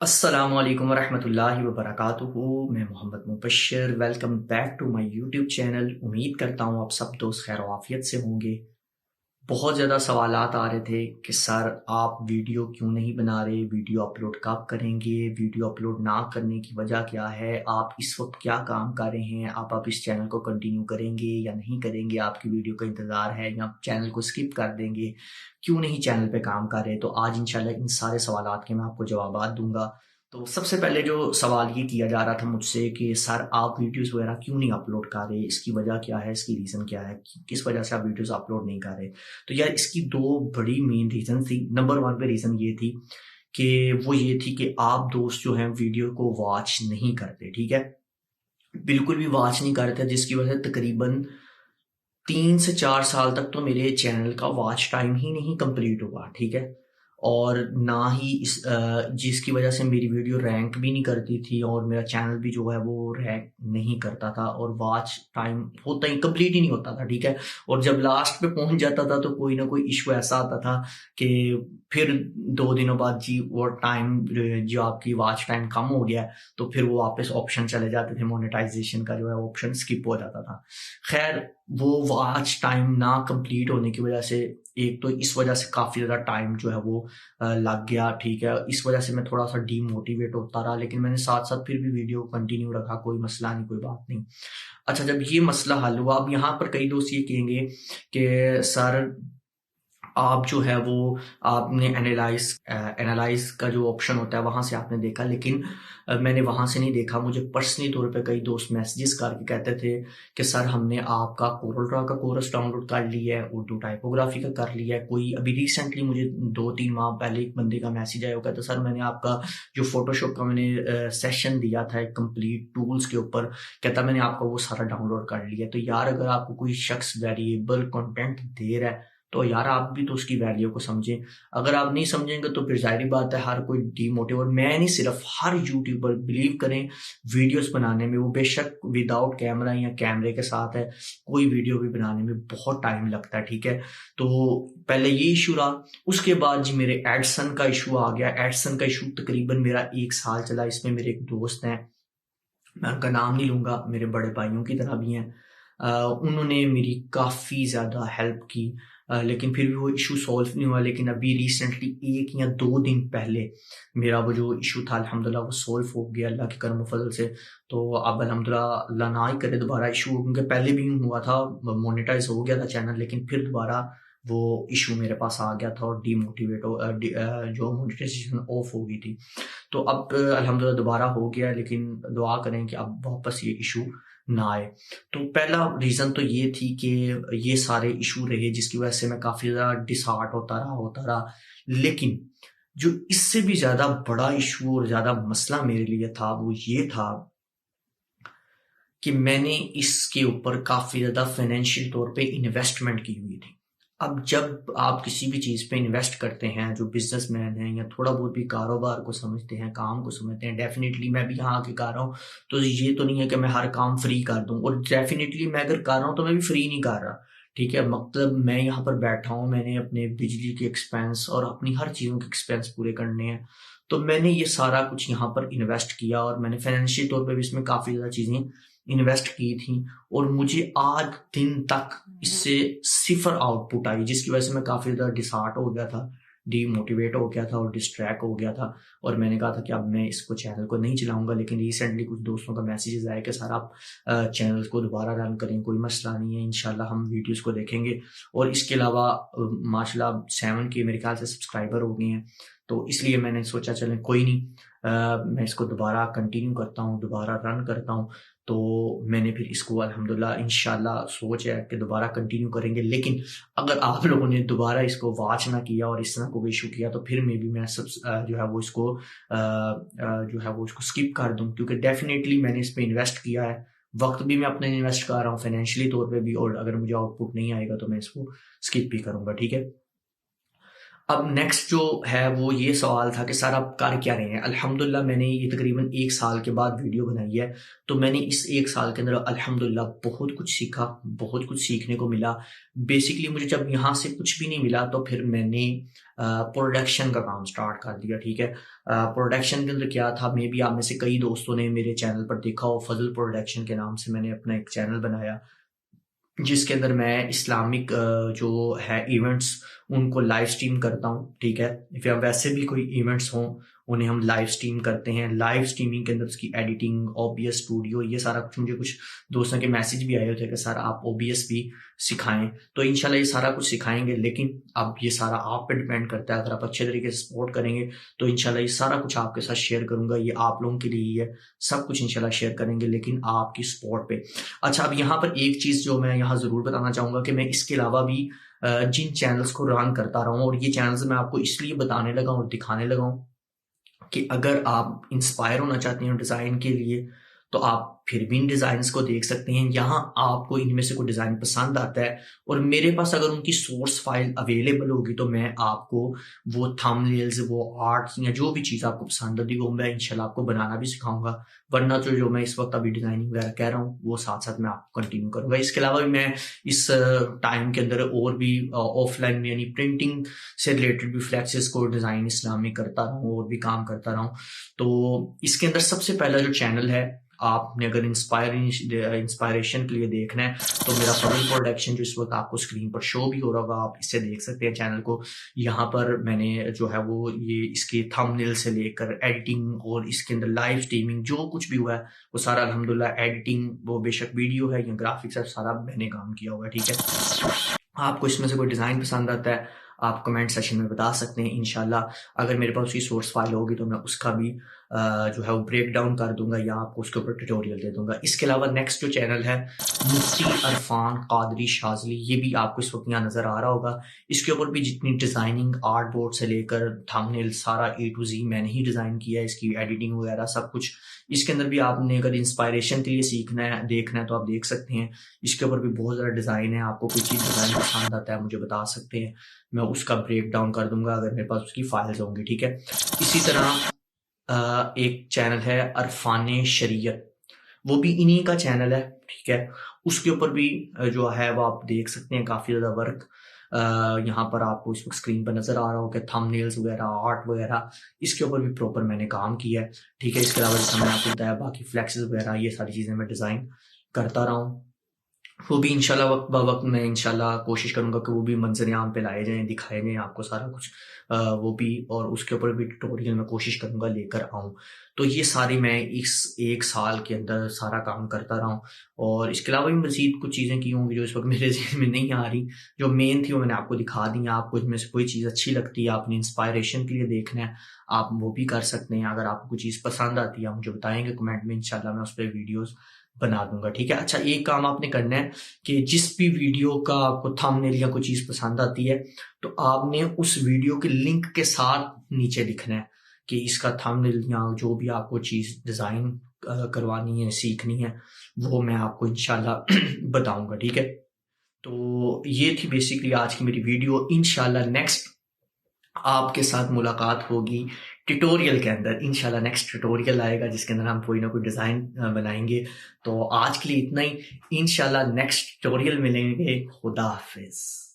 अस्सलामुअलैकुम वरहमतुल्लाहि वबरकातुहू। मैं Mohammad Mubashshir, welcome back to my YouTube channel. उम्मीद करता हूँ आप सब दोस्त खैर आफियत से होंगे। बहुत ज़्यादा सवालात आ रहे थे कि सर आप वीडियो क्यों नहीं बना रहे, वीडियो अपलोड कब करेंगे, वीडियो अपलोड ना करने की वजह क्या है, आप इस वक्त क्या काम कर रहे हैं, आप इस चैनल को कंटिन्यू करेंगे या नहीं करेंगे, आपकी वीडियो का इंतज़ार है या आप चैनल को स्किप कर देंगे, क्यों नहीं चैनल पे काम कर रहे। तो आज इंशाल्लाह इन सारे सवालात के मैं आपको जवाबात दूंगा। तो सबसे पहले जो सवाल ये किया जा रहा था मुझसे कि सर आप वीडियोस वगैरह क्यों नहीं अपलोड कर रहे, इसकी वजह क्या है, इसकी रीज़न क्या है, किस वजह से आप वीडियोस अपलोड नहीं कर रहे। तो यार इसकी दो बड़ी मेन रीज़न थी। नंबर वन पे रीज़न ये थी कि वो ये थी कि आप दोस्त जो हैं वीडियो को वॉच नहीं करते, ठीक है, बिल्कुल भी वॉच नहीं करते, जिसकी वजह से तकरीबन 3 से 4 साल तक तो मेरे चैनल का वॉच टाइम ही नहीं कंप्लीट हुआ, ठीक है। और ना ही जिसकी वजह से मेरी वीडियो रैंक भी नहीं करती थी और मेरा चैनल भी जो है वो रैंक नहीं करता था और वॉच टाइम होता ही कंप्लीट ही नहीं होता था, ठीक है। और जब लास्ट पे पहुंच जाता था तो कोई ना कोई इशू ऐसा आता था कि फिर 2 दिनों बाद जी वो टाइम जो आपकी वॉच टाइम कम हो गया है, तो फिर वो वापस ऑप्शन चले जाते थे, मोनेटाइजेशन का जो है ऑप्शन स्किप हो जाता था। खैर वो वॉच टाइम ना कंप्लीट होने की वजह से, एक तो इस वजह से काफ़ी ज़्यादा टाइम जो है वो लग गया, ठीक है। इस वजह से मैं थोड़ा सा डीमोटिवेट होता रहा, लेकिन मैंने साथ साथ फिर भी वीडियो कंटिन्यू रखा, कोई मसला नहीं, कोई बात नहीं। अच्छा, जब ये मसला हल हुआ, अब यहाँ पर कई दोस्त ये कहेंगे कि सर आप जो है वो आपने एनालाइज का जो ऑप्शन होता है वहां से आपने देखा, लेकिन मैंने वहां से नहीं देखा। मुझे पर्सनली तौर पे कई दोस्त मैसेजेस करके कहते थे कि सर हमने आपका कोरल ड्रॉ का कोर्स डाउनलोड कर लिया है, उर्दू टाइपोग्राफी का कर लिया है। कोई अभी रिसेंटली मुझे 2-3 माह पहले एक बंदे का मैसेज आया, कहता सर मैंने आपका जो फोटोशॉप का मैंने सेशन दिया था एक कंप्लीट टूल्स के ऊपर, कहता मैंने आपका वो सारा डाउनलोड कर लिया। तो यार अगर आपको कोई शख्स वेरिएबल कंटेंट दे रहा है तो यार आप भी तो उसकी वैल्यू को समझें। अगर आप नहीं समझेंगे तो फिर जाहिर बात है हर कोई डीमोटिवेट, मैं नहीं सिर्फ हर यूट्यूबर बिलीव करें वीडियोस बनाने में, वो बेशक विदाउट कैमरा या कैमरे के साथ है, कोई वीडियो भी बनाने में बहुत टाइम लगता है, ठीक है। तो पहले ये इशू रहा, उसके बाद जी मेरे एडसन का इशू आ गया। एडसन का इशू तकरीबन मेरा 1 साल चला। इसमें मेरे एक दोस्त हैं, मैं उनका नाम नहीं लूंगा, मेरे बड़े भाइयों की तरह भी हैं। उन्होंने मेरी काफ़ी ज़्यादा हेल्प की, लेकिन फिर भी वो इशू सॉल्व नहीं हुआ। लेकिन अभी रिसेंटली 1 या 2 दिन पहले मेरा वो जो इशू था अल्हम्दुलिल्लाह वो सॉल्व हो गया अल्लाह के करम फजल से। तो अब अल्हम्दुलिल्लाह अल्लाह ना ही करे दोबारा इशू, क्योंकि पहले भी यूँ हुआ था, मोनेटाइज हो गया था चैनल, लेकिन फिर दोबारा वो इशू मेरे पास आ गया था और जो मोनेटाइजेशन ऑफ हो गई थी। तो अब अल्हम्दुलिल्लाह दोबारा हो गया, लेकिन दुआ करें कि अब वापस ये इशू ना आए। तो पहला रीज़न तो ये थी कि ये सारे इशू रहे जिसकी वजह से मैं काफ़ी ज़्यादा डिसहार्ट होता रहा। लेकिन जो इससे भी ज़्यादा बड़ा इशू और ज़्यादा मसला मेरे लिए था वो ये था कि मैंने इसके ऊपर काफ़ी ज़्यादा फाइनेंशियल तौर पे इन्वेस्टमेंट की हुई थी। अब जब आप किसी भी चीज़ पे इन्वेस्ट करते हैं, जो बिजनेसमैन हैं या थोड़ा बहुत भी कारोबार को समझते हैं, काम को समझते हैं, डेफिनेटली मैं भी यहाँ आके कर रहा हूँ, तो ये तो नहीं है कि मैं हर काम फ्री कर दूँ, और डेफिनेटली मैं अगर कर रहा हूँ तो मैं भी फ्री नहीं कर रहा, ठीक है। मतलब मैं यहाँ पर बैठा हूँ, मैंने अपने बिजली के एक्सपेंस और अपनी हर चीज़ों के एक्सपेंस पूरे करने हैं। तो मैंने ये सारा कुछ यहाँ पर इन्वेस्ट किया और मैंने फाइनेंशियल तौर पे भी इसमें काफ़ी ज़्यादा चीज़ें इन्वेस्ट की थी, और मुझे आज दिन तक इससे सिफर आउटपुट आई, जिसकी वजह से मैं काफ़ी ज़्यादा डिसहार्ट हो गया था, डीमोटिवेट हो गया था और डिस्ट्रैक्ट हो गया था। और मैंने कहा था कि अब मैं इसको चैनल को नहीं चलाऊंगा। लेकिन रिसेंटली कुछ दोस्तों का मैसेजेस आया कि सर आप चैनल को दोबारा रन करें, कोई मसला नहीं है, इंशाल्लाह हम वीडियोस को देखेंगे। और इसके अलावा माशाल्लाह 7 के मेरे ख्याल से सब्सक्राइबर हो गए हैं, तो इसलिए मैंने सोचा चलें कोई नहीं, मैं इसको दोबारा कंटिन्यू करता हूँ, दोबारा रन करता हूँ। तो मैंने फिर इसको अल्हम्दुलिल्लाह इंशाल्लाह सोच है कि दोबारा कंटिन्यू करेंगे। लेकिन अगर आप लोगों ने दोबारा इसको वॉच ना किया और इस तरह को इशू किया तो फिर मे भी मैं जो है वो इसको स्किप कर दूं, क्योंकि डेफिनेटली मैंने इस पे इन्वेस्ट किया है, वक्त भी मैं अपने इन्वेस्ट कर रहा हूँ फाइनेंशियली तौर पे भी, और अगर मुझे आउटपुट नहीं आएगा तो मैं इसको स्किप भी करूंगा, ठीक है। अब नेक्स्ट जो है वो ये सवाल था कि सर आप कर क्या रहे हैं। अल्हम्दुलिल्लाह मैंने ये तकरीबन 1 साल के बाद वीडियो बनाई है, तो मैंने इस 1 साल के अंदर अल्हम्दुलिल्लाह बहुत कुछ सीखा, बहुत कुछ सीखने को मिला। बेसिकली मुझे जब यहाँ से कुछ भी नहीं मिला तो फिर मैंने प्रोडक्शन का काम स्टार्ट कर दिया, ठीक है। प्रोडक्शन के अंदर क्या था, मे बी आप में से कई दोस्तों ने मेरे चैनल पर देखा हो, फजल प्रोडक्शन के नाम से मैंने अपना एक चैनल बनाया, जिसके अंदर मैं इस्लामिक जो है इवेंट्स उनको लाइव स्ट्रीम करता हूँ, ठीक है। या वैसे भी कोई इवेंट्स हों उन्हें हम लाइव स्ट्रीम करते हैं। लाइव स्ट्रीमिंग के अंदर उसकी एडिटिंग, ओबीएस स्टूडियो, ये सारा कुछ, मुझे कुछ दोस्तों के मैसेज भी आए होते हैं कि सर आप ओबीएस भी सिखाएं, तो इंशाल्लाह ये सारा कुछ सिखाएंगे। लेकिन अब ये सारा आप पे डिपेंड करता है, अगर आप अच्छे तरीके से सपोर्ट करेंगे तो इंशाल्लाह ये सारा कुछ आपके साथ शेयर करूंगा। ये आप लोगों के लिए ही है, सब कुछ इंशाल्लाह शेयर करेंगे, लेकिन आपकी सपोर्ट पे। अच्छा, अब यहाँ पर एक चीज जो मैं यहाँ जरूर बताना चाहूंगा कि मैं इसके अलावा भी जिन चैनल्स को रन करता रहा हूँ, और ये चैनल्स मैं आपको इसलिए बताने लगा हूँ और दिखाने लगा हूँ कि अगर आप इंस्पायर होना चाहते हैं डिज़ाइन के लिए तो आप फिर भी इन डिज़ाइंस को देख सकते हैं। यहाँ आपको इनमें से कोई डिज़ाइन पसंद आता है और मेरे पास अगर उनकी सोर्स फाइल अवेलेबल होगी तो मैं आपको वो थंबनेल्स, वो आर्ट्स या जो भी चीज़ आपको पसंद आती है वो मैं इंशाल्लाह आपको बनाना भी सिखाऊंगा। वरना तो जो मैं इस वक्त अभी डिज़ाइनिंग वगैरह कह रहा हूँ वो साथ साथ मैं आपको कंटिन्यू करूंगा। इसके अलावा भी मैं इस टाइम के अंदर और भी ऑफलाइन में यानी प्रिंटिंग से रिलेटेड भी फ्लैक्सेस को डिज़ाइन इस्लामी करता रहा हूँ और भी काम करता रहा हूँ। तो इसके अंदर सबसे पहला जो चैनल है, आपने अगर इंस्पायरेशन के लिए देखना है तो मेरा फजल प्रोडक्शन जो इस वक्त आपको स्क्रीन पर शो भी हो रहा होगा, आप इससे देख सकते हैं चैनल को। यहाँ पर मैंने जो है वो ये इसके थंबनेल से लेकर एडिटिंग और इसके अंदर लाइव स्ट्रीमिंग जो कुछ भी हुआ है वो सारा अल्हम्दुलिल्लाह, एडिटिंग वो बेशक वीडियो है या ग्राफिक्स है, सारा मैंने काम किया हुआ है, ठीक है। आपको इसमें से कोई डिज़ाइन पसंद आता है आप कमेंट सेक्शन में बता सकते हैं। इंशाल्लाह अगर मेरे पास उसकी सोर्स फाइल होगी तो मैं उसका भी जो है वो ब्रेक डाउन कर दूंगा या आपको उसके ऊपर ट्यूटोरियल दे दूंगा। इसके अलावा नेक्स्ट जो चैनल है मुफ्ती अरफान कादरी शाजली, ये भी आपको इस वक्त यहाँ नजर आ रहा होगा। इसके ऊपर भी जितनी डिजाइनिंग आर्ट बोर्ड से लेकर थंबनेल सारा A to Z मैंने ही डिजाइन किया है, इसकी एडिटिंग वगैरह सब कुछ। इसके अंदर भी आपने अगर इंस्पायरेशन के लिए सीखना है, देखना है तो आप देख सकते हैं। इसके ऊपर भी बहुत ज़्यादा डिज़ाइन है, आपको कोई चीज़ डिज़ाइन पसंद आता है मुझे बता सकते हैं, मैं उसका ब्रेक डाउन कर दूंगा अगर मेरे पास उसकी फाइल्स होंगी, ठीक है। इसी तरह एक चैनल है अरफान शरीयत, वो भी इन्हीं का चैनल है, ठीक है। उसके ऊपर भी जो है वो आप देख सकते हैं काफ़ी ज़्यादा वर्क यहाँ पर आपको इस वक्त स्क्रीन पर नज़र आ रहा हो कि थंबनेल्स वगैरह, आर्ट वगैरह, इसके ऊपर भी प्रॉपर मैंने काम किया है, ठीक है। इसके अलावा जैसा मैंने आपको बताया बाकी फ्लैक्सेस वगैरह ये सारी चीज़ें मैं डिज़ाइन करता रहा हूँ। वो भी इंशाल्लाह वक्त ब वक्त मैं इंशाल्लाह कोशिश करूंगा कि वो भी मंजर-ए-आम पे लाए जाएँ, दिखाए जाएँ आपको सारा कुछ, वो भी, और उसके ऊपर भी ट्यूटोरियल मैं कोशिश करूंगा लेकर आऊँ। तो ये सारी मैं इस 1 साल के अंदर सारा काम करता रहा हूँ और इसके अलावा भी मज़ीद कुछ चीज़ें की होंगी जो इस वक्त मेरे ज़हन में नहीं आ रही। जो मेन थी वो मैंने आपको दिखा दी हैं। आपको इनमें से कोई चीज़ अच्छी लगती है, आपने इंस्पायरेशन के लिए देखना है, आप वो भी कर सकते हैं। अगर आपको कोई चीज़ पसंद आती है आप मुझे बताएँगे कमेंट में, इंशाल्लाह मैं उस पे वीडियोज़ बना दूंगा, ठीक है। अच्छा, एक काम आपने करना है कि जिस भी वीडियो का आपको थंबनेल या कोई चीज़ पसंद आती है तो आपने उस वीडियो के लिंक के साथ नीचे लिखना है कि इसका थंबनेल या जो भी आपको चीज़ डिज़ाइन करवानी है, सीखनी है, वो मैं आपको इंशाल्लाह बताऊंगा, ठीक है। तो ये थी बेसिकली आज की मेरी वीडियो। इंशाल्लाह नेक्स्ट आपके साथ मुलाकात होगी ट्यूटोरियल के अंदर। इंशाल्लाह नेक्स्ट ट्यूटोरियल आएगा जिसके अंदर हम कोई ना कोई डिज़ाइन बनाएंगे। तो आज के लिए इतना ही, इंशाल्लाह नेक्स्ट ट्यूटोरियल मिलेंगे। खुदा हाफिज़।